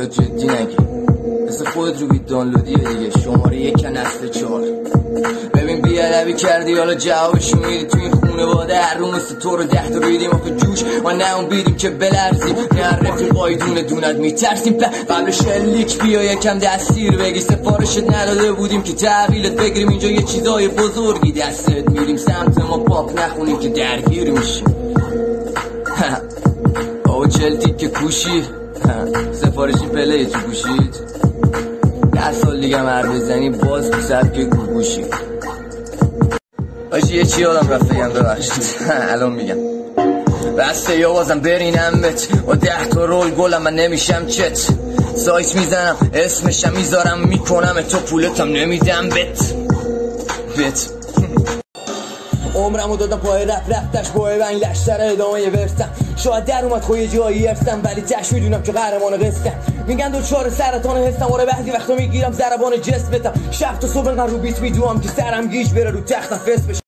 حالا جدی نگی مثل خود رو بید دانلودیه دیگه شماره 1 نسل 4 ببین بیادبی کردی حالا جوابشو میدی تو این خونواده هر رو مثل تو رو 10 تا ریدیم آخه جوش ما نه اون بیدیم که بلرزیم نه رفیقای دونه دونت میترسیم قبل شلیک بیا یکم دستیر بگی سفارشت نداده بودیم که تحویلت بگیریم اینجا یه چیزای بزرگی دستت میریم سمت ما پاک نخونیم که درگیر میشیم او جلدی که کوشی سفارشی پله تو گوشید 10 سال دیگه مر بزنی باز تو سبک گوگوشی آجی یه چی یادم رفت بگم ببخشید الان میگم بسته یا بازم برینم بت با 10 تا رول گلم من نمیشم چت سایت میزنم اسمشم میذارم میکنم تو پولتم نمیدم بت عمرمو دادم پای رفتش بای بنگ لشتر ادامه ورستم شاید در اومد خوی جایی ارستم ولی تش میدونم که قهرمان قصتم میگن دوچار سرطان هستم آره بعضی وقتا میگیرم ضربان جسمتم شب تا صبح انقدر رو بیت میدوام که سرم گیج بره رو تختم فس بشه